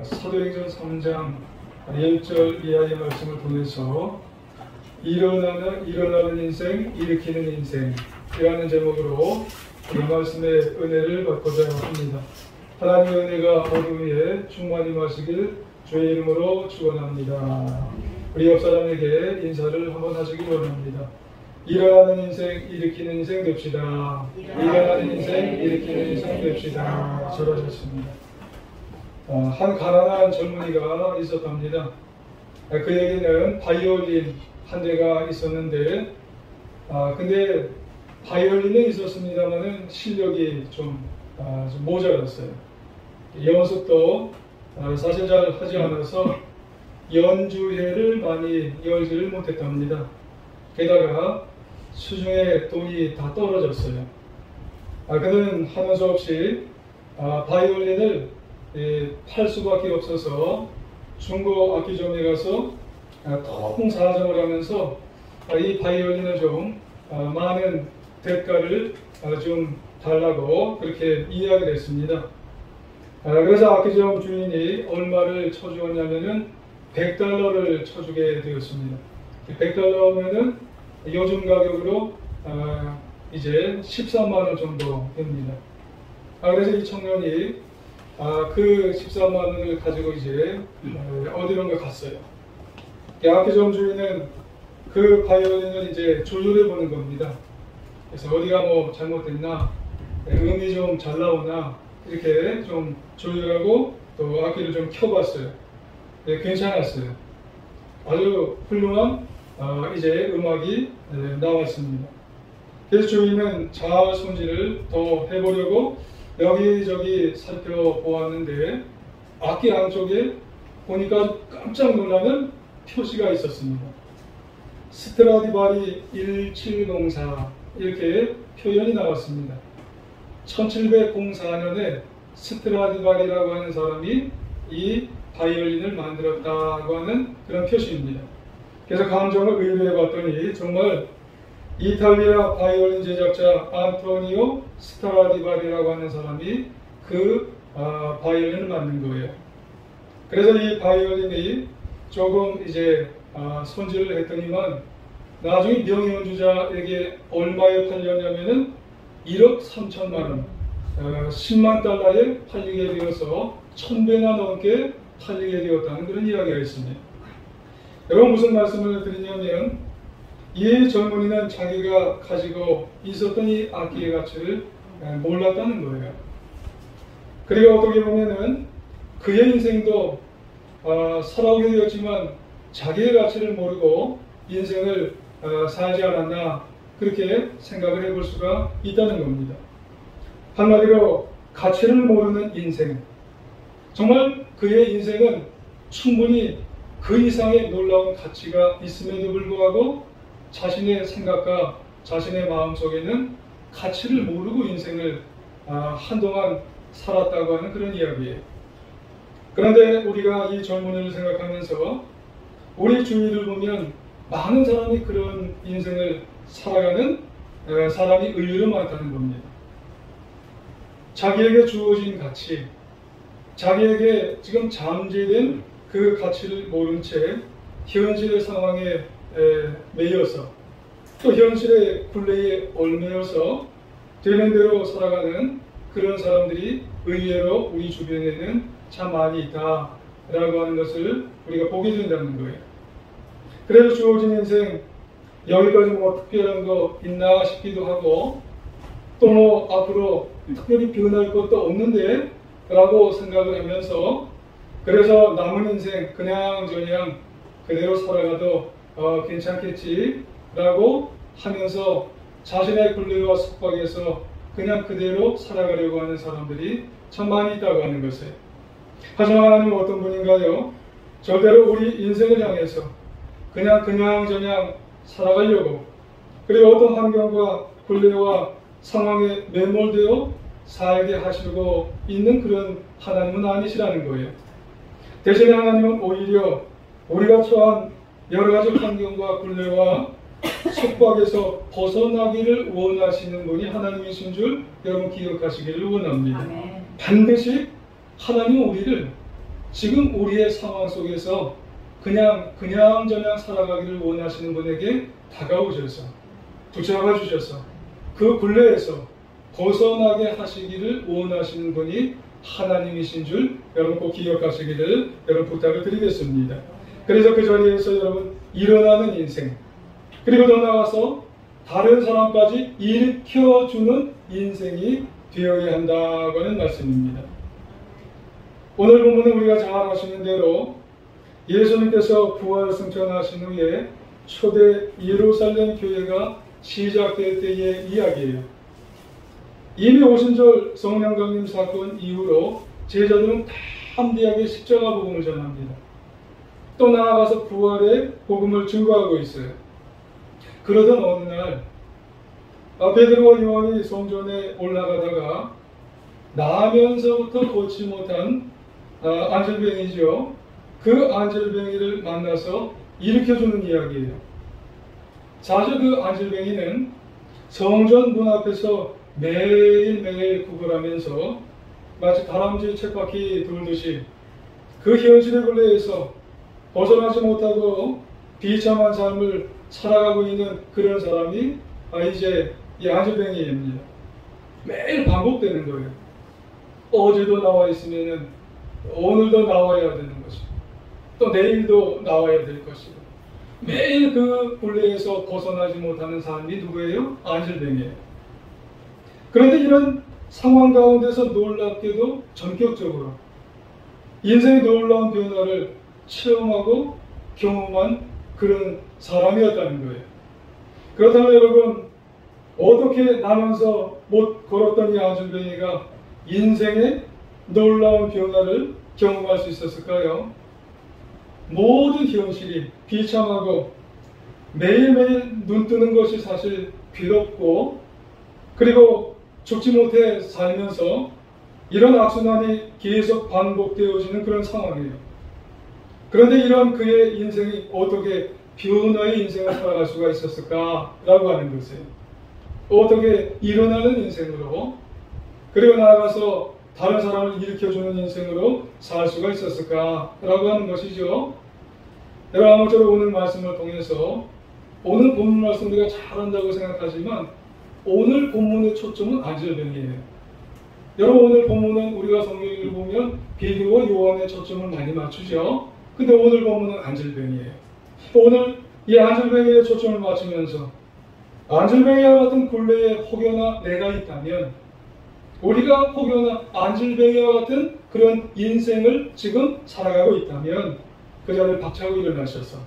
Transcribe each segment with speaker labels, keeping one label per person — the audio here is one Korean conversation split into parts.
Speaker 1: 사도행전 3장 1절 이하의 말씀을 통해서 일어나는 인생, 일으키는 인생이라는 제목으로 이 말씀의 은혜를 받고자 합니다. 하나님의 은혜가 모두 위에 충만히 마시길 주의 이름으로 축원합니다. 우리 옆 사람에게 인사를 한번 하시기 원합니다. 일어나는 인생, 일으키는 인생 됩시다. 일어나는 인생, 일으키는 인생 됩시다. 잘하셨습니다. 한 가난한 젊은이가 있었답니다. 그에게는 바이올린 한 대가 있었는데, 근데 바이올린은 있었습니다만은 실력이 좀 모자랐어요. 연습도 사실 잘 하지 않아서 연주회를 많이 열지를 못했답니다. 게다가 수중에 돈이 다 떨어졌어요. 그는 하는 수 없이 바이올린을 팔 수밖에 없어서 중고 악기점에 가서 통사정을 하면서 이 바이올린을 좀 많은 대가를 좀 달라고 그렇게 이야기를 했습니다. 그래서 악기점 주인이 얼마를 쳐주었냐면은 $100를 쳐주게 되었습니다. $100면은 요즘 가격으로 이제 13만 원 정도 됩니다. 그래서 이 청년이 그 13만 원을 가지고 이제 어디론가 갔어요. 악기점 주인은 그 바이올린을 이제 조율해 보는 겁니다. 그래서 어디가 뭐 잘못됐나, 음이 좀 잘 나오나 이렇게 좀 조율하고 또 악기를 좀 켜봤어요. 괜찮았어요. 아주 훌륭한 이제 음악이 나왔습니다. 그래서 주인은 잘 손질을 더 해보려고 여기저기 살펴보았는데 악기 안쪽에 보니까 깜짝 놀라는 표시가 있었습니다. 스트라디바리 1704 이렇게 표현이 나왔습니다. 1704년에 스트라디바리라고 하는 사람이 이 바이올린을 만들었다고 하는 그런 표시입니다. 그래서 감정을 의뢰해 봤더니 정말 이탈리아 바이올린 제작자 안토니오 스트라디바리라고 하는 사람이 그 바이올린을 만든 거예요. 그래서 이 바이올린이 조금 이제 손질을 했더니만 나중에 명연주자에게 얼마에 팔렸냐면은 1억 3천만 원, 10만 달러에 팔리게 되어서 1000배나 넘게 팔리게 되었다는 그런 이야기가 있습니다. 여러분 무슨 말씀을 드리냐면 이 젊은이는 자기가 가지고 있었던 이 악기의 가치를 몰랐다는 거예요. 그리고 어떻게 보면은 그의 인생도 살아오게 되었지만 자기의 가치를 모르고 인생을 살지 않았나 그렇게 생각을 해볼 수가 있다는 겁니다. 한마디로 가치를 모르는 인생. 정말 그의 인생은 충분히 그 이상의 놀라운 가치가 있음에도 불구하고 자신의 생각과 자신의 마음속에는 가치를 모르고 인생을 한동안 살았다고 하는 그런 이야기예요. 그런데 우리가 이 젊은이를 생각하면서 우리 주위를 보면 많은 사람이 그런 인생을 살아가는 사람이 의외로 많다는 겁니다. 자기에게 주어진 가치, 자기에게 지금 잠재된 그 가치를 모른 채 현실의 상황에 매여서 또 현실의 굴레에 얽매여서 되는 대로 살아가는 그런 사람들이 의외로 우리 주변에는 참 많이 있다라고 하는 것을 우리가 보게 된다는 거예요. 그래서 주어진 인생 여기까지 뭐 특별한 거 있나 싶기도 하고 또 뭐 앞으로 특별히 변할 것도 없는데 라고 생각을 하면서 그래서 남은 인생 그냥저냥 그대로 살아가도 괜찮겠지 라고 하면서 자신의 굴레와 속박에서 그냥 그대로 살아가려고 하는 사람들이 참 많이 있다고 하는 것이에요. 하지만 하나님은 어떤 분인가요? 절대로 우리 인생을 향해서 그냥저냥 살아가려고 그리고 어떤 환경과 굴레와 상황에 매몰되어 살게 하시고 있는 그런 하나님은 아니시라는 거예요. 대신에 하나님은 오히려 우리가 처한 여러 가지 환경과 굴레와 속박에서 벗어나기를 원하시는 분이 하나님이신 줄 여러분 기억하시기를 원합니다. 반드시 하나님은 우리를 지금 우리의 상황 속에서 그냥저냥 살아가기를 원하시는 분에게 다가오셔서 붙잡아 주셔서 그 굴레에서 벗어나게 하시기를 원하시는 분이 하나님이신 줄 여러분 꼭 기억하시기를 여러분 부탁을 드리겠습니다. 그래서 그 자리에서 여러분 일어나는 인생, 그리고 더 나아가서 다른 사람까지 일으켜주는 인생이 되어야 한다고 하는 말씀입니다. 오늘 본문은 우리가 잘 아시는 대로 예수님께서 부활 승천하신 후에 초대 예루살렘 교회가 시작될 때의 이야기예요. 이미 오순절 성령 강림 사건 이후로 제자들은 담대하게 십자가 복음을 전합니다. 또 나아가서 부활의 복음을 증거하고 있어요. 그러던 어느 날 베드로와 요한이 성전에 올라가다가 나면서부터 고치 못한 안질뱅이죠. 그 안질뱅이를 만나서 일으켜주는 이야기예요. 사실 그 안질뱅이는 성전 문 앞에서 매일매일 구걸하면서 마치 다람쥐 쳇바퀴 돌듯이 그 현실의 굴레에서 벗어나지 못하고 비참한 삶을 살아가고 있는 그런 사람이 이제 이 안질뱅이입니다. 매일 반복되는 거예요. 어제도 나와 있으면은 오늘도 나와야 되는 것이고 또 내일도 나와야 될 것이고 매일 그 굴레에서 벗어나지 못하는 사람이 누구예요? 안질뱅이에요. 그런데 이런 상황 가운데서 놀랍게도 전격적으로 인생의 놀라운 변화를 체험하고 경험한 그런 사람이었다는 거예요. 그렇다면 여러분, 어떻게 나면서 못 걸었던 이 안질뱅이가 인생의 놀라운 변화를 경험할 수 있었을까요? 모든 현실이 비참하고 매일매일 눈 뜨는 것이 사실 괴롭고 그리고 죽지 못해 살면서 이런 악순환이 계속 반복되어지는 그런 상황이에요. 그런데 이런 그의 인생이 어떻게 변화의 인생을 살아갈 수가 있었을까라고 하는 것이에요. 어떻게 일어나는 인생으로 그리고 나아가서 다른 사람을 일으켜주는 인생으로 살 수가 있었을까라고 하는 것이죠. 내가 아무쪼록 오늘 말씀을 통해서 오늘 본문 말씀 우리가 잘한다고 생각하지만 오늘 본문의 초점은 안질뱅이에요. 여러분 오늘 본문은 우리가 성경을 보면 베드로와 요한의 초점을 많이 맞추죠. 근데 오늘 본문은 안질뱅이에요. 오늘 이 안질뱅이에 초점을 맞추면서 안질뱅이와 같은 굴레에 혹여나 내가 있다면 우리가 혹여나 안질뱅이와 같은 그런 인생을 지금 살아가고 있다면 그 자리에 박차고 일어나셔서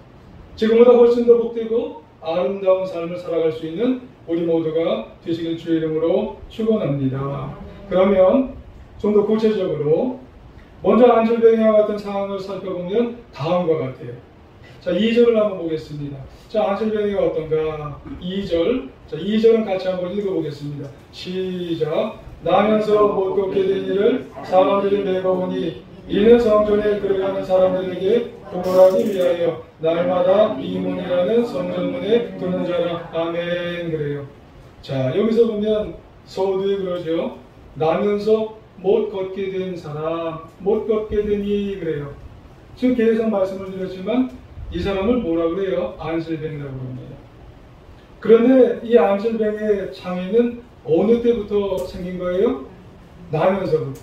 Speaker 1: 지금보다 훨씬 더 복되고 아름다운 삶을 살아갈 수 있는 우리 모두가 되시길 주의 이름으로 축원합니다. 그러면 좀 더 구체적으로 먼저 안질뱅이와 같은 상황을 살펴보면 다음과 같아요. 자, 2절을 한번 보겠습니다. 자, 안질뱅이가 어떤가? 2절. 자, 2절은 같이 한번 읽어보겠습니다. 시작. 나면서 못 걷게 된 이를 사람들이 메고오니 이는 성전에 들어가는 사람들에게 구걸하기 위하여 날마다 이문이라는 성전문에 두는 자라. 아멘. 그래요. 자, 여기서 보면 서두에 그러죠. 나면서 못 걷게 된 사람, 못 걷게 되니 그래요. 지금 계속 말씀을 드렸지만 이 사람을 뭐라 그래요? 안질뱅이라고 합니다. 그런데 이 안질뱅이의 장애는 어느 때부터 생긴 거예요? 나면서부터.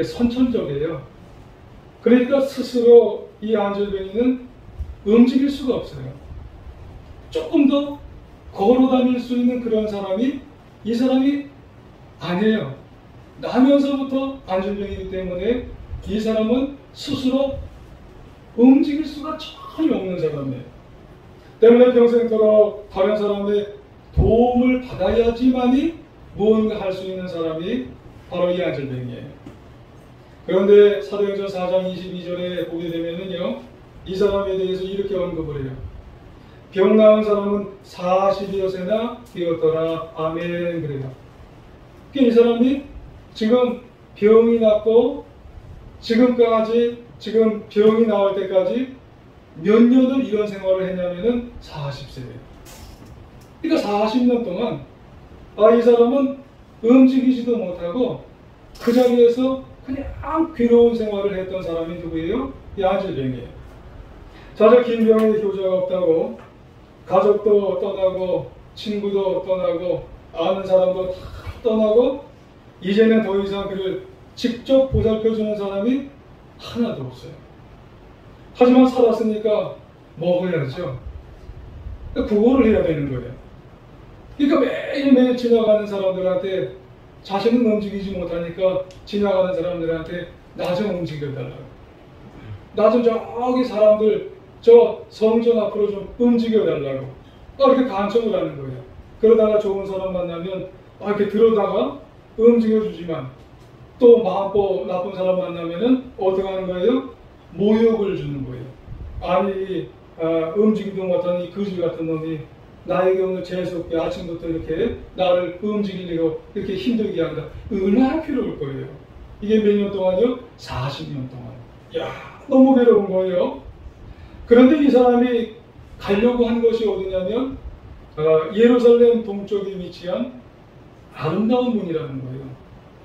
Speaker 1: 선천적이에요. 그러니까 스스로 이 안질뱅이는 움직일 수가 없어요. 조금 더 걸어 다닐 수 있는 그런 사람이 이 사람이 아니에요. 나면서부터 안질뱅이이기 때문에 이 사람은 스스로 움직일 수가 전혀 없는 사람이에요. 때문에 평생토록 다른 사람의 도움을 받아야지만이 무언가 할 수 있는 사람이 바로 이 안질뱅이에요. 그런데 사도행전 4장 22절에 보게 되면은요, 이 사람에 대해서 이렇게 언급을 해요. 병 나은 사람은 40여세나 되었더라. 아멘. 그래요. 이 사람이 지금 병이 났고 지금까지 지금 병이 나올 때까지 몇 년을 이런 생활을 했냐면은 40세예요. 그러니까 40년 동안 이 사람은 움직이지도 못하고 그 자리에서 그냥 괴로운 생활을 했던 사람이 누구예요? 이 안질뱅이에요. 자저 김병의 효자가 없다고 가족도 떠나고 친구도 떠나고 아는 사람도 다 떠나고 이제는 더 이상 그를 직접 보살펴주는 사람이 하나도 없어요. 하지만 살았으니까 먹어야죠. 구걸을 해야 되는 거예요. 그러니까 매일매일 지나가는 사람들한테 자신은 움직이지 못하니까 지나가는 사람들한테 나 좀 움직여달라고. 나 좀 저기 사람들 저 성전 앞으로 좀 움직여달라고. 이렇게 간청을 하는 거예요. 그러다가 좋은 사람 만나면 이렇게 들어다가 움직여주지만 또 마음껏 나쁜 사람 만나면은 어떻게 하는 거예요? 모욕을 주는 거예요. 아니 움직이도 못하는 이 거지 같은 놈이 나에게 오늘 재수없게 아침부터 이렇게 나를 움직이려고 이렇게 힘들게 한다. 얼마나 괴로울 거예요. 이게 몇 년 동안요? 40년 동안. 너무 괴로운 거예요. 그런데 이 사람이 가려고 한 것이 어디냐면 예루살렘 동쪽에 위치한 아름다운 문이라는 거예요.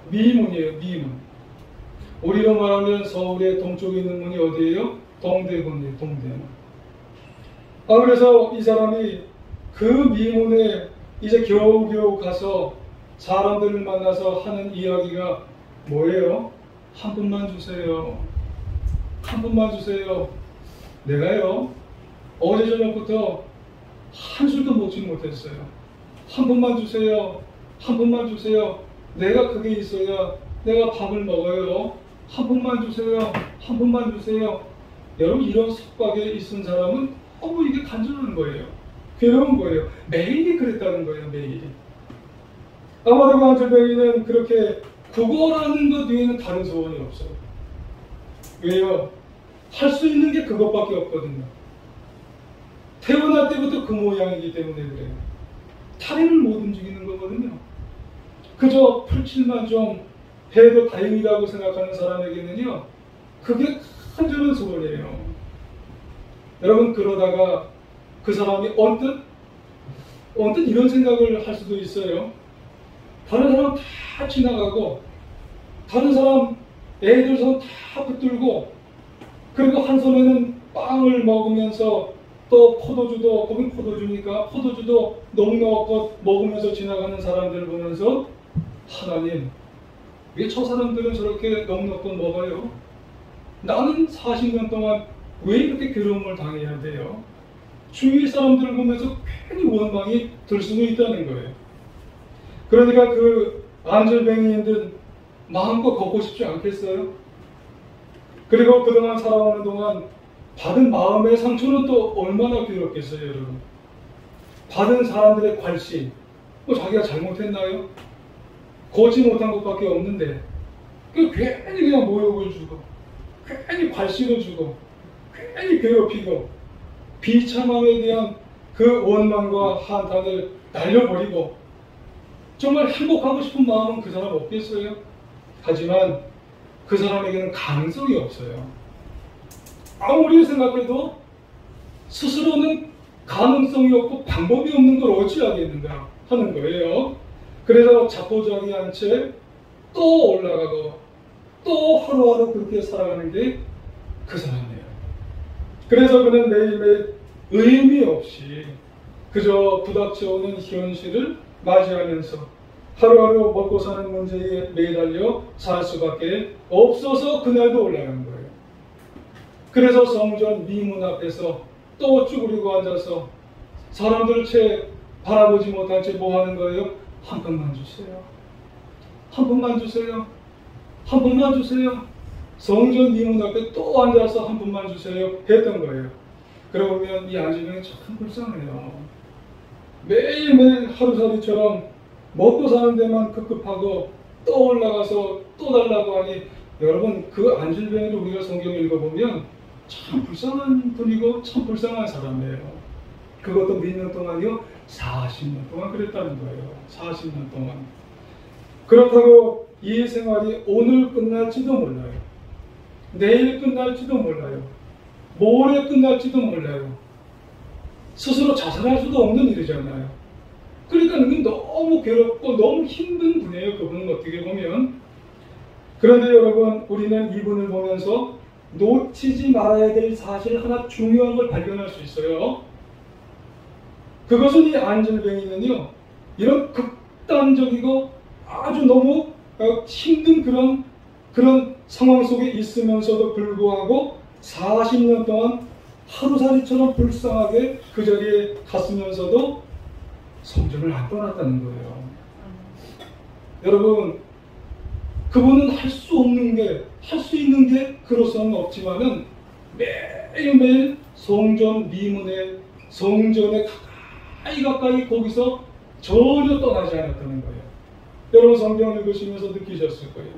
Speaker 1: 미문이에요. 미문. 우리로 말하면 서울의 동쪽에 있는 문이 어디예요? 동대문이에요. 동대문. 그래서 이 사람이 그 미문에 이제 겨우겨우 가서 사람들을 만나서 하는 이야기가 뭐예요? 한 분만 주세요. 한 분만 주세요. 내가요 어제 저녁부터 한술도 먹지 못했어요. 한 분만 주세요. 한 분만 주세요. 내가 그게 있어야 내가 밥을 먹어요. 한 분만 주세요. 한 분만 주세요. 여러분 이런 속박에 있은 사람은 너무 이게 간절한 거예요. 괴로운 거예요. 매일이 그랬다는 거예요. 매일이. 아마도 그 안질뱅이는 그렇게 구걸하는 것 외에는 다른 소원이 없어요. 왜요? 할 수 있는 게 그것밖에 없거든요. 태어날 때부터 그 모양이기 때문에 그래요. 다리를 못 움직이는 거거든요. 그저 풀칠만 좀 해도 다행이라고 생각하는 사람에게는요, 그게 간절한 소원이에요. 여러분, 그러다가 그 사람이 언뜻 이런 생각을 할 수도 있어요. 다른 사람 다 지나가고, 다른 사람 애들 손 다 붙들고, 그리고 한 손에는 빵을 먹으면서 또 포도주도, 거긴 포도주니까 포도주도 넉넉히 먹으면서 지나가는 사람들을 보면서 하나님, 왜 저 사람들은 저렇게 넉넉히 먹어요? 나는 40년 동안 왜 이렇게 괴로움을 당해야 돼요? 주위 사람들을 보면서 괜히 원망이 들 수도 있다는 거예요. 그러니까 그 안질뱅이인들 마음껏 걷고 싶지 않겠어요? 그리고 그동안 살아오는 동안 받은 마음의 상처는 또 얼마나 괴롭겠어요, 여러분. 받은 사람들의 관심, 자기가 잘못했나요? 걷지 못한 것밖에 없는데 괜히 그냥 모욕을 주고, 괜히 관심을 주고, 괜히 괴롭히고, 비참함에 대한 그 원망과 한탄을 날려버리고, 정말 행복하고 싶은 마음은 그 사람 없겠어요? 하지만 그 사람에게는 가능성이 없어요. 아무리 생각해도 스스로는 가능성이 없고 방법이 없는 걸 어찌하겠는가 하는 거예요. 그래서 자포자기한 채 또 올라가고 또 하루하루 그렇게 살아가는 게 그 사람이에요. 그래서 그는 매일매일 의미 없이 그저 부닥쳐오는 현실을 맞이하면서 하루하루 먹고 사는 문제에 매달려 살 수밖에 없어서 그날도 올라간 거예요. 그래서 성전 미문 앞에서 또 쭈그리고 앉아서 사람들 채 바라보지 못한 채 뭐 하는 거예요? 한 번만 주세요. 한 번만 주세요. 한 번만 주세요. 성전 미문 앞에 또 앉아서 한 번만 주세요 했던 거예요. 그러고 보면 이 안질뱅이 참 불쌍해요. 매일매일 하루살이처럼 먹고 사는 데만 급급하고 또 올라가서 또 달라고 하니, 여러분 그 안질뱅이를 우리가 성경을 읽어보면 참 불쌍한 분이고 참 불쌍한 사람이에요. 그것도 몇 년 동안이요? 40년 동안 그랬다는 거예요. 40년 동안. 그렇다고 이 생활이 오늘 끝날지도 몰라요. 내일 끝날지도 몰라요. 모레 끝날지도 몰라요. 스스로 자살할 수도 없는 일이잖아요. 그러니까 이게 너무 괴롭고 너무 힘든 분이에요. 그분은 어떻게 보면. 그런데 여러분, 우리는 이분을 보면서 놓치지 말아야 될 사실 하나 중요한 걸 발견할 수 있어요. 그것은 이 안질뱅이는요, 이런 극단적이고 아주 너무 힘든 그런 상황 속에 있으면서도 불구하고 40년 동안 하루살이처럼 불쌍하게 그 자리에 갔으면서도 성전을 안 떠났다는 거예요. 여러분, 그분은 할 수 없는 게, 할 수 있는 게 그로서는 없지만은 매일매일 성전 미문에, 성전에 가까이 거기서 전혀 떠나지 않았다는 거예요. 여러분, 성경을 읽으시면서 느끼셨을 거예요.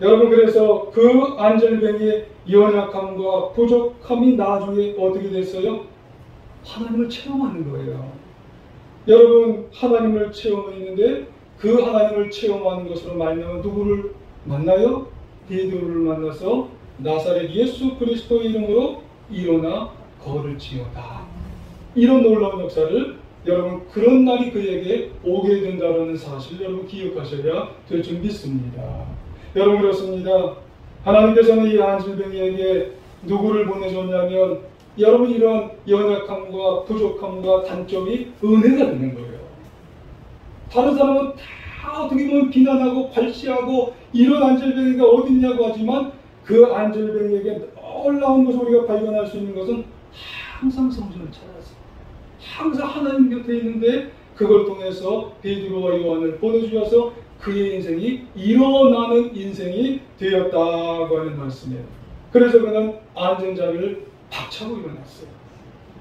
Speaker 1: 여러분, 그래서 그 안질뱅이의 연약함과 부족함이 나중에 어떻게 됐어요? 하나님을 체험하는 거예요. 여러분, 하나님을 체험했는데 그 하나님을 체험하는 것으로 말미암아 누구를 만나요? 베드로를 만나서 나사렛 예수 그리스도의 이름으로 일어나 걸을지어다. 이런 놀라운 역사를 여러분, 그런 날이 그에게 오게 된다는 사실 여러분 기억하셔야 될 줄 믿습니다. 여러분, 그렇습니다. 하나님께서는 이 안질뱅이에게 누구를 보내줬냐면 여러분, 이런 연약함과 부족함과 단점이 은혜가 되는 거예요. 다른 사람은 다 어떻게 보면 비난하고 발시하고 이런 안질뱅이가 어딨냐고 하지만 그 안질뱅이에게 놀라운 것을 우리가 발견할 수 있는 것은 항상 성전을 찾아서 항상 하나님 곁에 있는데 그걸 통해서 베드로와 요한을 보내주셔서 그의 인생이 일어나는 인생이 되었다고 하는 말씀이에요. 그래서 그는 앉은 자리를 박차고 일어났어요.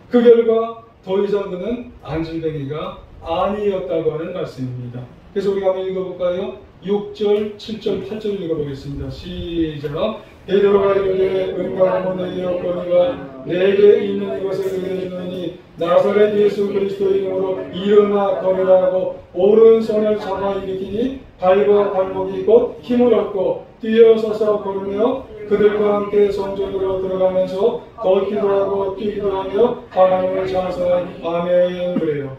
Speaker 1: 그 결과 더 이상 그는 안질뱅이가 아니었다고 하는 말씀입니다. 그래서 우리가 한번 읽어볼까요? 6절, 7절, 8절 읽어보겠습니다. 시작. 베드로가 이르되 은과 은혜의 여건이와 내게 있는 이것을 그에게 주노니 나사렛 예수 그리스도의 이름으로 일어나 걸으라고 오른손을 잡아 일으키니 발과 발목이 곧 힘을 얻고 뛰어서서 걸으며 그들과 함께 성전으로 들어가면서 걷기도 하고 뛰기도 하며 하나님을 찬송하니 아멘. 그래요.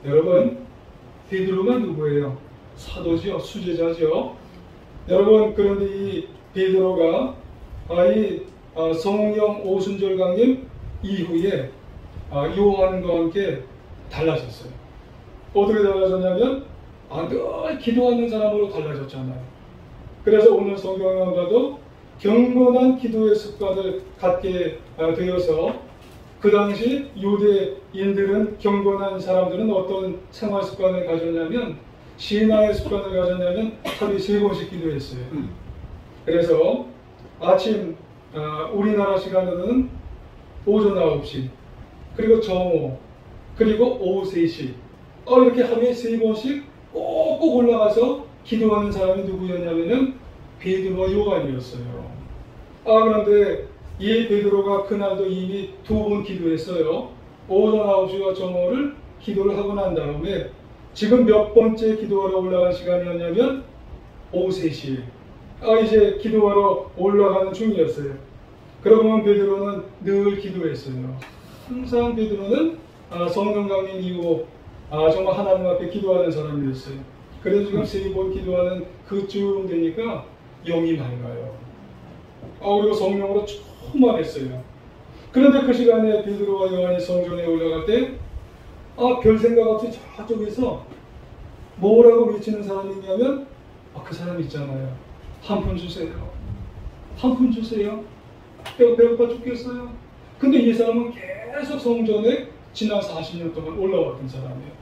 Speaker 1: 여러분, 베드로가 누구예요? 사도죠. 수제자죠. 여러분, 그런데 이 베드로가 성령 오순절 강림 이후에 요한과 함께 달라졌어요. 어떻게 달라졌냐면 늘 기도하는 사람으로 달라졌잖아요. 그래서 오늘 성경을 봐도 경건한 기도의 습관을 갖게 되어서 그 당시 유대인들은 경건한 사람들은 어떤 생활 습관을 가졌냐면 신앙의 습관을 가졌냐면 하루에 3번씩 기도했어요. 그래서 아침 우리나라 시간으로는 오전 9시 그리고 정오 그리고 오후 3시 이렇게 하루에 3번씩 꼭꼭 올라가서 기도하는 사람이 누구였냐면은 베드로와 요한이었어요. 그런데 이 베드로가 그날도 이미 2번 기도했어요. 오전 9시와 정오를 기도를 하고 난 다음에 지금 몇 번째 기도하러 올라간 시간이었냐면 오후 3시 이제 기도하러 올라가는 중이었어요. 그러면 베드로는 늘 기도했어요. 항상 베드로는 성령 강림 이후 정말 하나님 앞에 기도하는 사람이었어요. 그래서 지금 3번 기도하는 그쯤 되니까 영이 맑아요. 그리고 성령으로 충만했어요. 그런데 그 시간에 베드로와 요한이 성전에 올라갈 때 별 생각 없이 저쪽에서 뭐라고 외치는 사람이 있냐면 그 사람 있잖아요. 한 푼 주세요. 한 푼 주세요. 배고파 죽겠어요. 근데 이 사람은 계속 성전에 지난 40년 동안 올라왔던 사람이에요.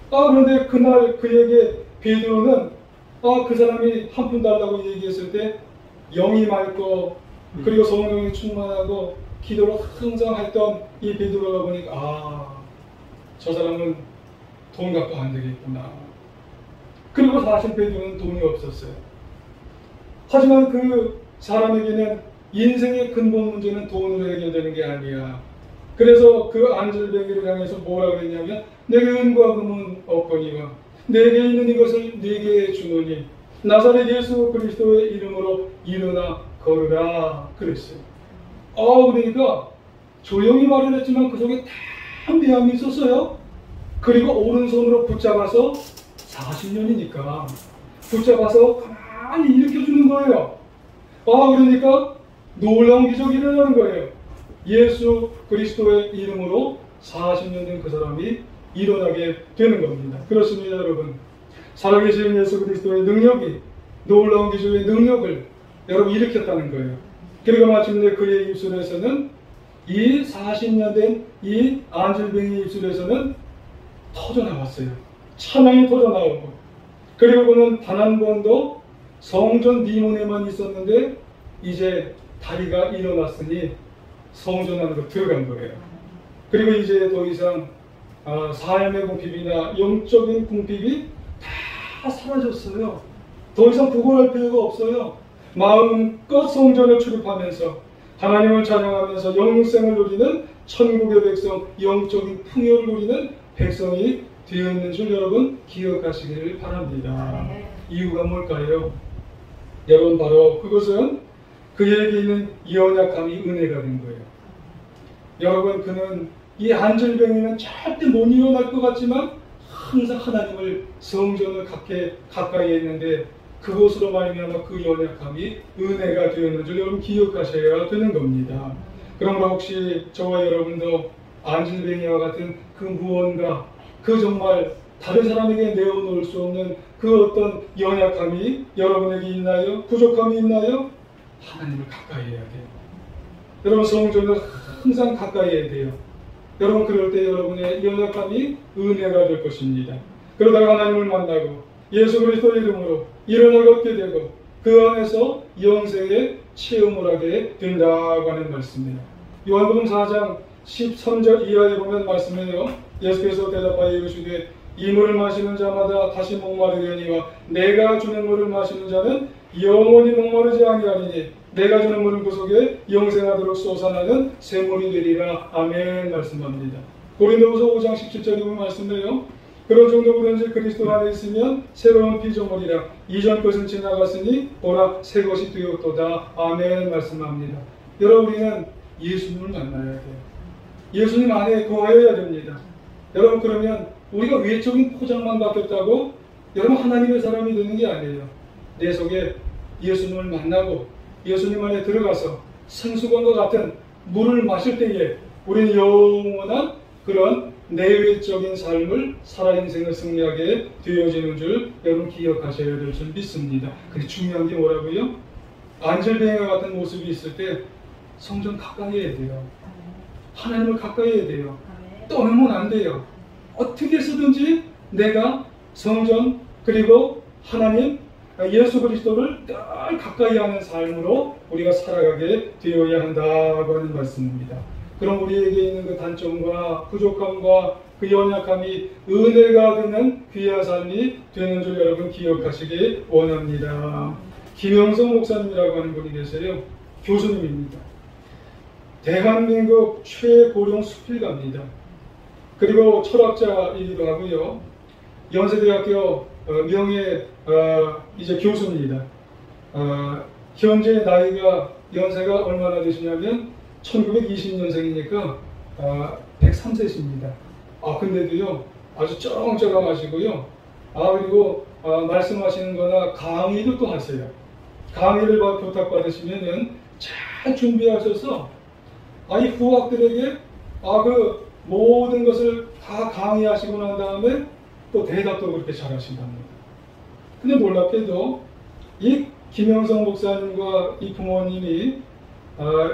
Speaker 1: 그런데 그날 그에게 베드로는 그 사람이 한 푼 달라고 얘기했을 때 영이 맑고 그리고 성령이 충만하고 기도를 항상 했던 이 베드로가 보니까 저 사람은 돈 갖고 안 되겠구나. 그리고 사실 베드로는 돈이 없었어요. 하지만 그 사람에게는 인생의 근본 문제는 돈으로 해결되는 게 아니야. 그래서 그 안질뱅이를 향해서 뭐라고 했냐면 내게 은과 금은 없거니와 내게 있는 이것을 네게 주노니 나사렛 예수 그리스도의 이름으로 일어나 걸으라 그랬어요. 그러니까 조용히 말을 했지만 그 속에 담대함이 있었어요. 그리고 오른손으로 붙잡아서 40년이니까 붙잡아서 가만히 일으켜주는 거예요. 그러니까 놀라운 기적이 일어나는 거예요. 예수 그리스도의 이름으로 40년 된 그 사람이 일어나게 되는 겁니다. 그렇습니다, 여러분. 살아계신 예수 그리스도의 능력이, 놀라운 기적의 능력을 여러분 일으켰다는 거예요. 그리고 마침내 그의 입술에서는, 이 40년 된 이 안질병의 입술에서는 터져나왔어요. 찬양이 터져나오고, 그리고 그는 단 한 번도 성전 미문에만 있었는데 이제 다리가 일어났으니 성전 안으로 들어간 거예요. 그리고 이제 더 이상 삶의 궁핍이나 영적인 궁핍이 다 사라졌어요. 더 이상 부고할 필요가 없어요. 마음껏 성전에 출입하면서 하나님을 찬양하면서 영생을 누리는 천국의 백성, 영적인 풍요를 누리는 백성이 되어 있는 줄 여러분 기억하시기를 바랍니다. 이유가 뭘까요? 여러분, 바로 그것은 그에게 있는 연약함이 은혜가 된 거예요. 여러분, 그는 이 안질병이면 절대 못 일어날 것 같지만 항상 하나님을, 성전을 가까이 했는데 그것으로 말미암아 그 연약함이 은혜가 되었는 줄 여러분 기억하셔야 되는 겁니다. 그러므로 혹시 저와 여러분도 안질병이와 같은 그 무언가, 그 정말 다른 사람에게 내어놓을 수 없는 그 어떤 연약함이 여러분에게 있나요? 부족함이 있나요? 하나님을 가까이 해야 돼요. 여러분, 성전을 항상 가까이 해야 돼요. 여러분, 그럴 때 여러분의 연약함이 은혜가 될 것입니다. 그러다가 하나님을 만나고 예수 그리스도 이름으로 일어나게 얻게 되고 그 안에서 영생의 체험을 하게 된다고 하는 말씀이에요. 요한복음 4장 13절 이하에 보면 말씀해요. 예수께서 대답하여 이르시되 이 물을 마시는 자마다 다시 목마르려니와 내가 주는 물을 마시는 자는 영원히 목마르지 아니하리니 내가 주는 물은 그 속에 영생하도록 솟아나는 샘물이 되리라. 아멘 말씀합니다. 고린도후서 5장 17절에 보면 말씀해요. 그런 정도로든지 그리스도 안에 있으면 새로운 피조물이라 이전 것은 지나갔으니 보라 새 것이 되었도다. 아멘 말씀합니다. 여러분, 우리는 예수님을 만나야 돼요. 예수님 안에 거해야 됩니다. 여러분, 그러면 우리가 외적인 포장만 바뀌었다고 여러분 하나님의 사람이 되는 게 아니에요. 내 속에 예수님을 만나고 예수님 안에 들어가서 생수건과 같은 물을 마실 때에 우리는 영원한 그런 내외적인 삶을 살아 인생을 승리하게 되어지는 줄 여러분 기억하셔야 될 줄 믿습니다. 근데 중요한 게 뭐라고요? 안질병과 같은 모습이 있을 때 성전 가까이 해야 돼요. 하나님을 가까이 해야 돼요. 떠나면 안 돼요. 어떻게 해서든지 내가 성전 그리고 하나님 예수 그리스도를 늘 가까이 하는 삶으로 우리가 살아가게 되어야 한다고 하는 말씀입니다. 그럼 우리에게 있는 그 단점과 부족함과 그 연약함이 은혜가 되는 귀한 삶이 되는 줄 여러분 기억하시기 원합니다. 김영성 목사님이라고 하는 분이 계세요. 교수님입니다. 대한민국 최고령 수필가입니다. 그리고 철학자이기도 하고요. 연세대학교 명예 이제 교수입니다. 현재 나이가 연세가 얼마나 되시냐면 1920년생이니까 103세십니다. 근데도요 아주 쩌렁쩌렁하시고요. 그리고 말씀하시는 거나 강의도 또 하세요. 강의를 부탁받으시면은 잘 준비하셔서 이 후학들에게 그 모든 것을 다 강의하시고 난 다음에 또 대답도 그렇게 잘 하신답니다. 근데 놀랍게도 이 김영석 목사님과 이 부모님이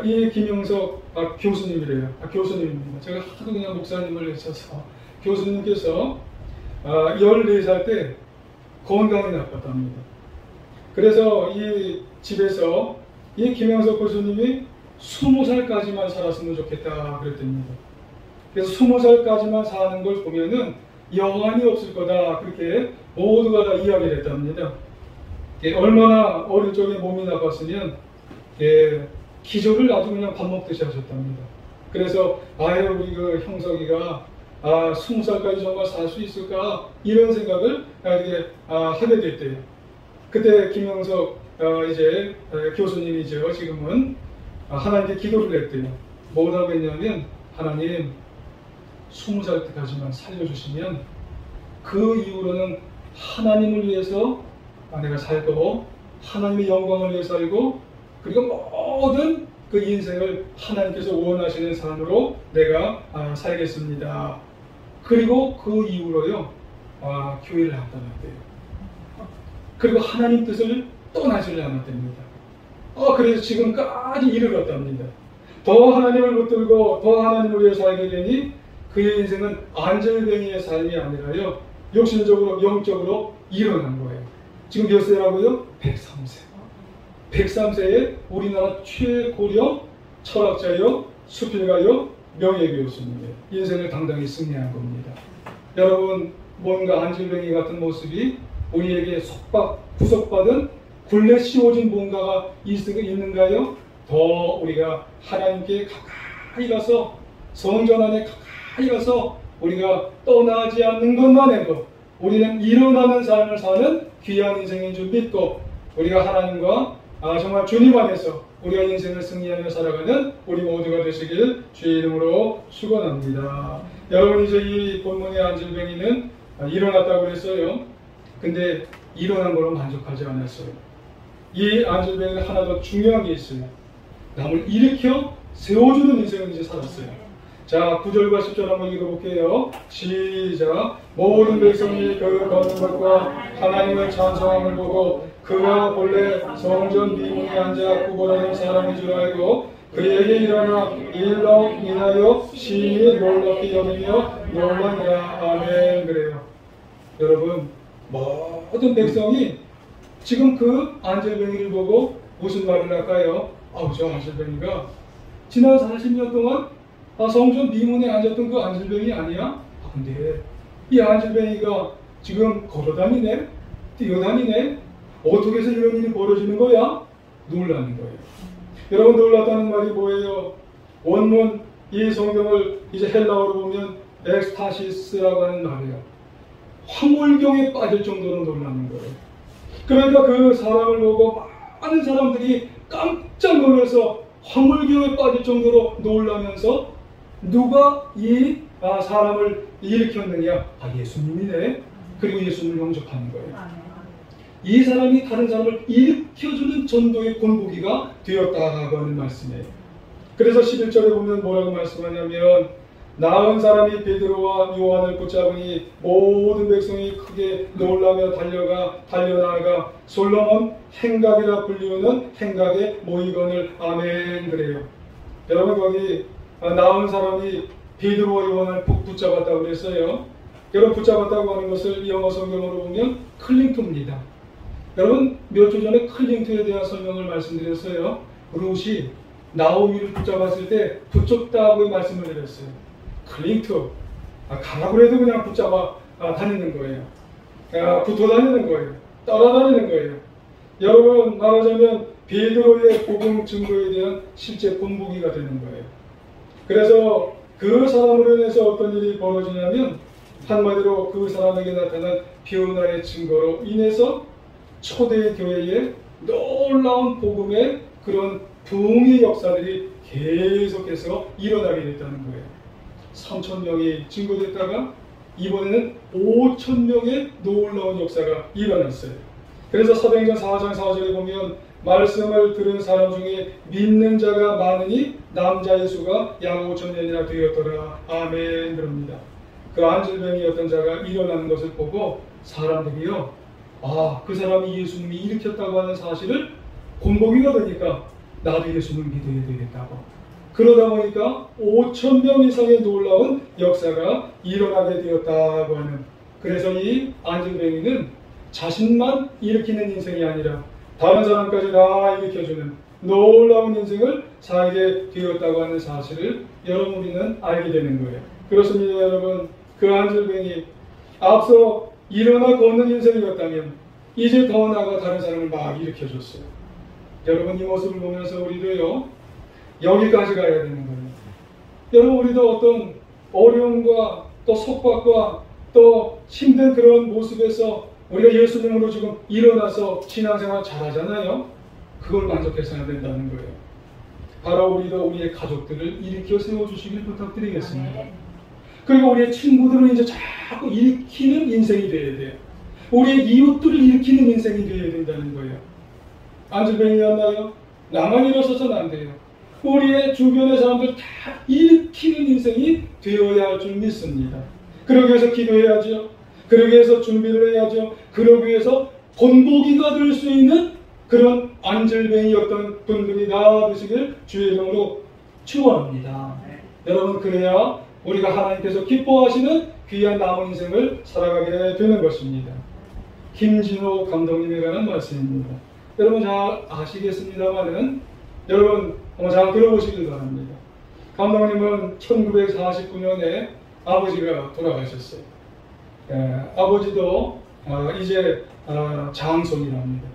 Speaker 1: 이 김영석 교수님이래요. 교수님입니다. 제가 하도 그냥 목사님을 외쳐서 교수님께서 14살 때 건강이 나빴답니다. 그래서 이 집에서 이 김영석 교수님이 20살까지만 살았으면 좋겠다 그랬답니다. 그래서 20살까지만 사는 걸 보면은 여한이 없을 거다 그렇게 모두가 다 이야기를 했답니다. 얼마나 어릴 적에 몸이 나빴으면 기절을 아주 그냥 밥 먹듯이 하셨답니다. 그래서 우리 그 형석이가 20살까지 정말 살 수 있을까 이런 생각을 하게 됐대요. 그때 김영석 이제 교수님이죠. 지금은 하나님께 기도를 했대요. 뭐라고 했냐면 하나님 20살 때까지만 살려주시면 그 이후로는 하나님을 위해서 내가 살고 하나님의 영광을 위해 살고 그리고 모든 그 인생을 하나님께서 원하시는 삶으로 내가 살겠습니다. 그리고 그 이후로요 교회를 안 떠났대요. 그리고 하나님 뜻을 떠나지를 않았답니다. 그래서 지금까지 이르렀답니다. 더 하나님을 붙들고 더 하나님을 위해 살게 되니 그의 인생은 안절뱅이의 삶이 아니라요 육신적으로 영적으로 일어난 거예요. 지금 몇 세라고요? 103세. 103세에 우리나라 최고령 철학자요, 수필가요, 명예교수입니다. 인생을 당당히 승리한 겁니다. 여러분, 뭔가 안질뱅이 같은 모습이 우리에게 구속받은 굴레 씌워진 뭔가가 있는가요? 더 우리가 하나님께 가까이 가서 성전 안에 가까이 가서 우리가 떠나지 않는 것만 해도 우리는 일어나는 삶을 사는 귀한 인생인 줄 믿고 우리가 하나님과 정말 주님 안에서 우리가 인생을 승리하며 살아가는 우리 모두가 되시길 주의 이름으로 축원합니다. 여러분, 이제 이 본문의 안질뱅이는 일어났다고 그랬어요. 근데 일어난 걸로 만족하지 않았어요. 이 안질뱅이는 하나 더 중요한 게 있어요. 남을 일으켜 세워주는 인생을 이제 살았어요. 자, 9절과 10절 한번 읽어볼게요. 시작. 모든 백성이 그 걷는 것과 하나님의 찬송함을 보고 그가 본래 성전 미문에 앉아 구걸하는 사람인 줄 알고 그에게 일어나 일러 인하여 심히 놀랍게 여기며 놀라니라. 아멘. 그래요. 여러분, 모든 백성이 지금 그 안질뱅이를 보고 무슨 말을 할까요? 저 안질뱅이가 지난 40년 동안 성전 미문에 앉았던 그 안질뱅이 아니야? 근데 이 안질뱅이가 지금 걸어다니네? 뛰어다니네? 어떻게 해서 이런 일이 벌어지는 거야? 놀라는 거예요. 여러분, 놀랐다는 말이 뭐예요? 원문 이 성경을 이제 헬라어로 보면 엑스타시스라고 하는 말이에요. 황홀경에 빠질 정도로 놀라는 거예요. 그러니까 그 사람을 보고 많은 사람들이 깜짝 놀라서 황홀경에 빠질 정도로 놀라면서 누가 이 사람을 일으켰느냐? 예수님이네. 그리고 예수님을 영접하는 거예요. 이 사람이 다른 사람을 일으켜주는 전도의 본보기가 되었다고 하는 말씀이에요. 그래서 11절에 보면 뭐라고 말씀하냐면 나은 사람이 베드로와 요한을 붙잡으니 모든 백성이 크게 놀라며 달려나가 솔로몬 행각이라 불리우는 행각에 모이거늘. 아멘. 그래요. 여러분, 거기 나은 사람이 베드로와 요한을 붙잡았다고 그랬어요. 여러분, 붙잡았다고 하는 것을 영어 성경으로 보면 클링투입니다. 여러분, 몇 주 전에 클링투에 대한 설명을 말씀드렸어요. 룻이 나오미를 붙잡았을 때 붙잡다고 말씀을 드렸어요. 클링투, 가라고 해도 그냥 붙잡아 다니는 거예요. 붙어 다니는 거예요. 따라다니는 거예요. 여러분, 말하자면 베드로의 복음 증거에 대한 실제 본보기가 되는 거예요. 그래서 그 사람으로 인해서 어떤 일이 벌어지냐면 한마디로 그 사람에게 나타난 변화의 증거로 인해서 초대 교회에 놀라운 복음의 그런 부흥의 역사들이 계속해서 일어나게 됐다는 거예요. 3,000명이 증거됐다가 이번에는 5,000명의 놀라운 역사가 일어났어요. 그래서 사도행전 4장 4절에 보면 말씀을 들은 사람 중에 믿는 자가 많으니 남자의 수가 약 5,000명이나 되었더라. 아멘. 그럽니다. 그 안질뱅이였던 자가 일어나는 것을 보고 사람들이요, 그 사람이 예수님이 일으켰다고 하는 사실을 본보기가 되니까 나도 예수님을 믿어야 되겠다고. 그러다 보니까 5,000명 이상의 놀라운 역사가 일어나게 되었다고 하는. 그래서 이 안질뱅이는 자신만 일으키는 인생이 아니라 다른 사람까지 다 일으켜주는 놀라운 인생을 살게 되었다고 하는 사실을 여러분, 우리는 알게 되는 거예요. 그렇습니다. 여러분, 그 안질뱅이 앞서 일어나 걷는 인생이었다면 이제 더 나아가 다른 사람을 막 일으켜줬어요. 여러분, 이 모습을 보면서 우리도요, 여기까지 가야 되는 거예요. 여러분, 우리도 어떤 어려움과 또 속박과 또 힘든 그런 모습에서 우리가 예수님으로 지금 일어나서 신앙생활 잘하잖아요. 그걸 만족해서야 된다는 거예요. 바로 우리도 우리의 가족들을 일으켜 세워주시길 부탁드리겠습니다. 그리고 우리의 친구들을 이제 자꾸 일으키는 인생이 되어야 돼요. 우리의 이웃들을 일으키는 인생이 되어야 된다는 거예요. 안질뱅이였나요? 나만 일어서서는 안 돼요. 우리의 주변의 사람들 다 일으키는 인생이 되어야 할 줄 믿습니다. 그러기 위해서 기도해야죠. 그러기 위해서 준비를 해야죠. 그러기 위해서 본보기가 될 수 있는 그런 안질뱅이였던 분들이 나아드시길 주의 이름으로 축원합니다. 여러분, 그래야 우리가 하나님께서 기뻐하시는 귀한 남은 인생을 살아가게 되는 것입니다. 김진호 감독님에 관한 말씀입니다. 여러분 잘 아시겠습니다만은 여러분 한번 잘 들어보시길 바랍니다. 감독님은 1949년에 아버지가 돌아가셨어요. 아버지도 이제 장손이랍니다.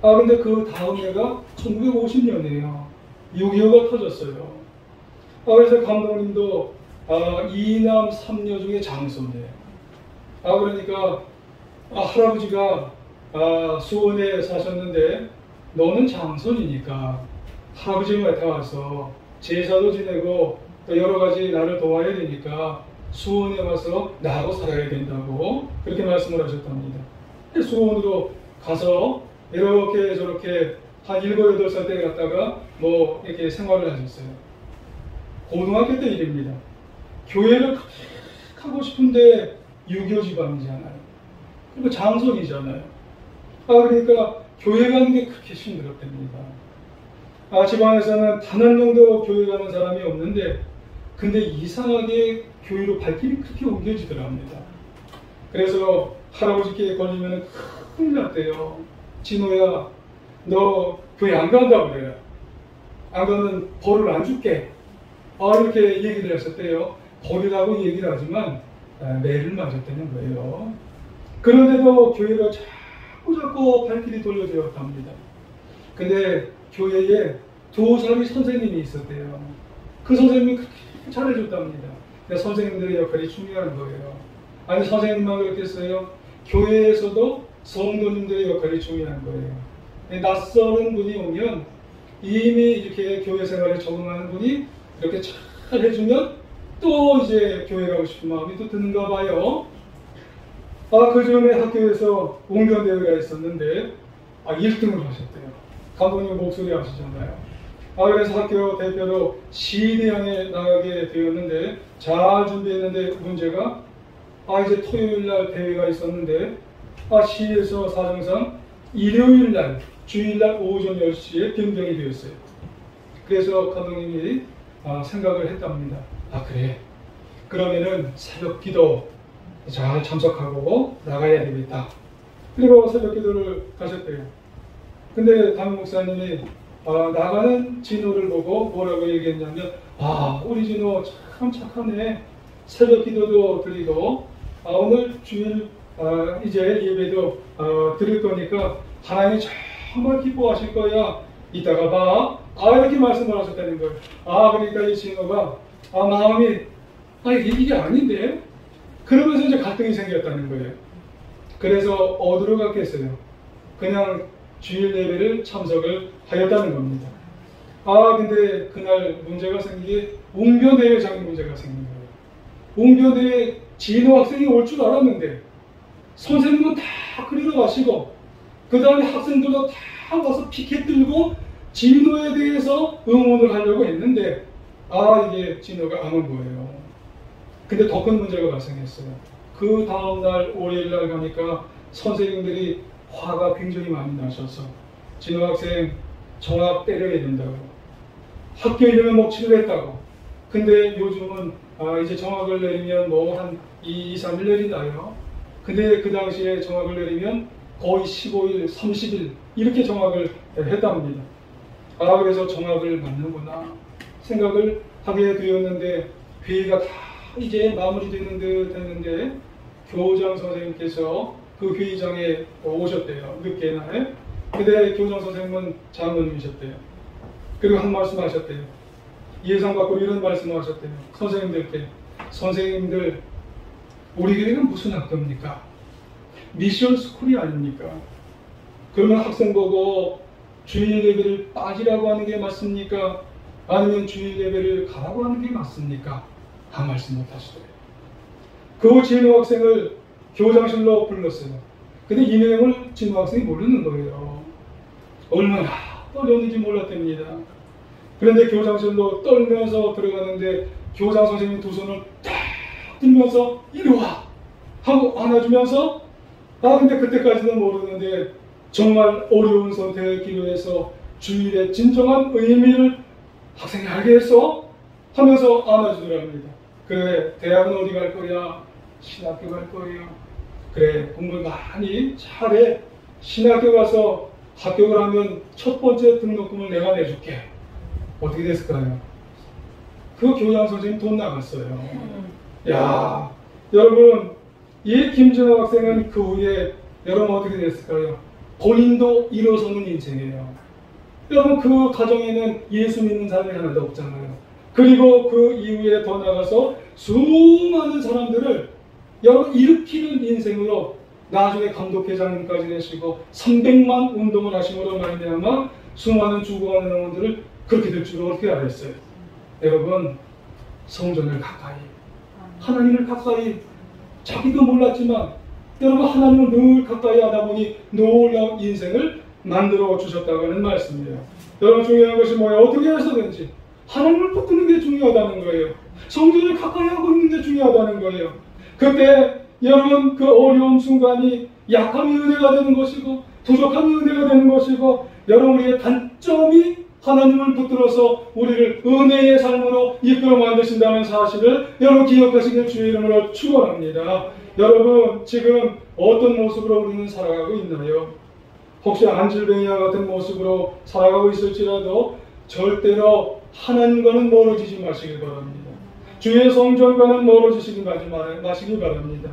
Speaker 1: 근데 그 다음 해가 1950년이에요. 6.25가 터졌어요. 그래서 감독님도 2남 3녀 중에 장손이에요. 그러니까 할아버지가 수원에 사셨는데 너는 장손이니까 할아버지한테 와서 제사도 지내고 또 여러 가지 나를 도와야 되니까 수원에 와서 나하고 살아야 된다고 그렇게 말씀을 하셨답니다. 수원으로 가서 이렇게 저렇게 한 7, 8살 때 갔다가 뭐 이렇게 생활을 하셨어요. 고등학교 때 일입니다. 교회를 가고 싶은데 유교 집안이잖아요. 그리고 장손이잖아요. 그러니까 교회 가는 게 그렇게 힘들었답니다. 집안에서는 단 한 명도 교회 가는 사람이 없는데 근데 이상하게 교회로 발길이 그렇게 옮겨지더랍니다. 그래서 할아버지께 걸리면 큰일 났대요. 진호야, 너 교회 안 간다고 그래요. 안 가면 벌을 안 줄게. 이렇게 얘기를 했었대요. 벌이라고 얘기를 하지만 매를 맞았다는 거예요. 그런데도 교회가 자꾸 발길이 돌려졌답니다. 근데 교회에 2살의 선생님이 있었대요. 그 선생님이 그렇게 잘해줬답니다. 근데 선생님들의 역할이 중요한 거예요. 아니 선생님만 그렇겠어요? 교회에서도 성도님들의 역할이 중요한 거예요. 낯설은 분이 오면 이미 이렇게 교회 생활에 적응하는 분이 이렇게 잘 해주면 또 이제 교회 가고 싶은 마음이 또 드는가 봐요. 그 전에 학교에서 웅변대회가 있었는데 1등을 하셨대요. 감독님 목소리 아시잖아요. 그래서 학교 대표로 시대항에 나가게 되었는데 잘 준비했는데 문제가 이제 토요일날 대회가 있었는데 시에서 사정상 일요일날 주일날 오전 10시에 변경이 되었어요. 그래서 감독님이 생각을 했답니다. 그래, 그러면은 새벽 기도 잘 참석하고 나가야 되겠다. 그리고 새벽 기도를 가셨대요. 근데 담임 목사님이 나가는 진호를 보고 뭐라고 얘기했냐면 우리 진호 참 착하네. 새벽 기도도 드리고 오늘 주일 이제 예배도 드릴 거니까 하나님이 정말 기뻐하실 거야. 이따가 봐. 이렇게 말씀을 하셨다는 거예요. 그러니까 이 진호가 마음이 이게 아닌데? 그러면서 이제 갈등이 생겼다는 거예요. 그래서 어디로 갔겠어요? 그냥 주일 예배를 참석을 하였다는 겁니다. 근데 그날 문제가 생긴 게 웅변대회장에 문제가 생긴 거예요. 웅변대회 진호 학생이 올 줄 알았는데 선생님은 다 그리러 가시고 그 다음에 학생들도 다 와서 피켓 들고 진호에 대해서 응원을 하려고 했는데 이게 진호가 안 온 거예요. 근데 더 큰 문제가 발생했어요. 그 다음날 월요일날 가니까 선생님들이 화가 굉장히 많이 나셔서 진호 학생 정학 때려야 된다고, 학교 이름에 먹칠을 했다고. 근데 요즘은 이제 정학을 내리면 뭐 한 2, 3일 내린다요. 근데 그 당시에 정학을 내리면 거의 15일, 30일 이렇게 정학을 했답니다. 그래서 정학을 맞는구나 생각을 하게 되었는데 회의가 다 이제 마무리되는 듯 했는데 교장 선생님께서 그 회의장에 오셨대요. 늦게 날. 근데 교장 선생님은 장로님이셨대요. 그리고 한 말씀 하셨대요. 예상 밖으로 이런 말씀을 하셨대요. 선생님들께. 선생님들, 우리 교회는 무슨 학교입니까? 미션 스쿨이 아닙니까? 그러면 학생 보고 주일 예배를 빠지라고 하는 게 맞습니까? 아니면 주일 예배를 가라고 하는 게 맞습니까? 한 말씀 못 하시더래요. 그 진호 학생을 교장실로 불렀어요. 근데 이 내용을 진호 학생이 모르는 거예요. 얼마나 떨렸는지 몰랐답니다. 그런데 교장실로 떨면서 들어가는데 교장 선생님 두 손을 딱 들면서 이리 와 하고 안아주면서 근데 그때까지는 모르는데 정말 어려운 선택을 기로해서 주일의 진정한 의미를 학생이 알게 했어? 하면서 안아주더랍니다. 그래, 대학은 어디 갈 거야? 신학교 갈 거예요. 그래, 공부 많이 잘해. 신학교 가서 합격을 하면 첫 번째 등록금을 내가 내줄게. 어떻게 됐을까요? 그 교장 선생님 돈 나갔어요. 야, 여러분, 이 김진호 학생은 그 후에 여러분 어떻게 됐을까요? 본인도 일어서는 인생이에요. 여러분 그 가정에는 예수 믿는 사람이 하나도 없잖아요. 그리고 그 이후에 더 나가서 수많은 사람들을 여러분 일으키는 인생으로 나중에 감독회장님까지 되시고 300만 운동을 하심으로 말미암아 수많은 죽어가는 영혼들을 그렇게 될 줄을 어떻게 알았어요? 여러분 성전을 가까이 하나님을 가까이 자기도 몰랐지만 여러분 하나님을 늘 가까이 하다 보니 놀라운 인생을 만들어 주셨다고 하는 말씀이에요. 여러분 중요한 것이 뭐예요? 어떻게 해서든지 하나님을 붙드는 게 중요하다는 거예요. 성전을 가까이 하고 있는 게 중요하다는 거예요. 그때 여러분 그 어려운 순간이 약함이 은혜가 되는 것이고 부족함이 은혜가 되는 것이고 여러분 우리의 단점이 하나님을 붙들어서 우리를 은혜의 삶으로 이끌어 만드신다는 사실을 여러분 기억하시길 주의 이름으로 축원합니다. 여러분 지금 어떤 모습으로 우리는 살아가고 있나요? 혹시 안질뱅이와 같은 모습으로 살아가고 있을지라도 절대로 하나님과는 멀어지지 마시길 바랍니다. 주의 성전과는 멀어지시지 마시길 바랍니다.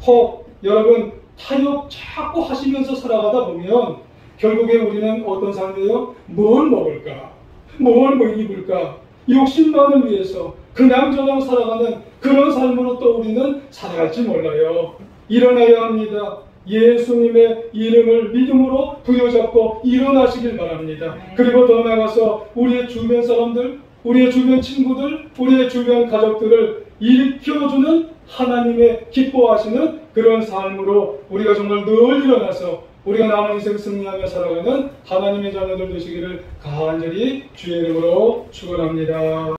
Speaker 1: 혹 여러분 타협 자꾸 하시면서 살아가다 보면 결국에 우리는 어떤 삶이에요? 뭘 먹을까? 뭘 입을까? 욕심만을 위해서 그냥저냥 살아가는 그런 삶으로 또 우리는 살아갈지 몰라요. 일어나야 합니다. 예수님의 이름을 믿음으로 부여잡고 일어나시길 바랍니다. 그리고 더 나아가서 우리의 주변 사람들, 우리의 주변 친구들, 우리의 주변 가족들을 일으켜주는 하나님의 기뻐하시는 그런 삶으로 우리가 정말 늘 일어나서 우리가 남은 인생 승리하며 살아가는 하나님의 자녀들 되시기를 간절히 주의 이름으로 축원합니다.